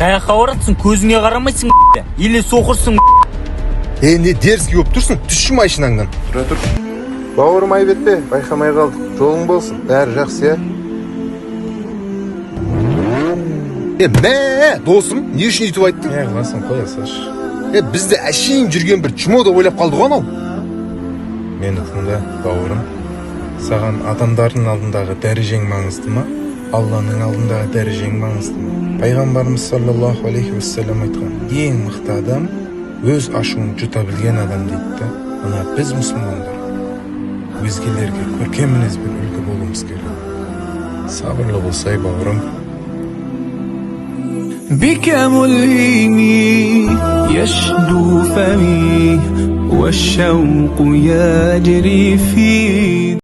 Қаяққа баратсың, көзіңе қарамайсың или соқырсың. Не дерзкий болып тұрсың? Түсші машинаңнан. Тұра тұр. Бауырым айбетпе, байқамай қалдық. Жолың болсын, бәрі жақсы, досым, не үшін үйтіп айттың? Қыласын қоя саш. Бізді әшейін жүрген бір чмода ойлап қалды ғой анау. Мен ұтымда, бауырым, саған адамдардың алдындағы дәрежең маңызды ма? Алланың алдындағы дәрежең маңызды ма? Пайғамбарымыз саллаллаху алейхи вассалам айтқан, ең мықты адам өз ашуын жұта білген адам дейді. Мына біз мұсылмандар өзгелерге көркем мінезбен үлгі болуымыз керек. Сабырлы болсай, бауырым. بك ملهمي يشدو فمي والشوق يجري في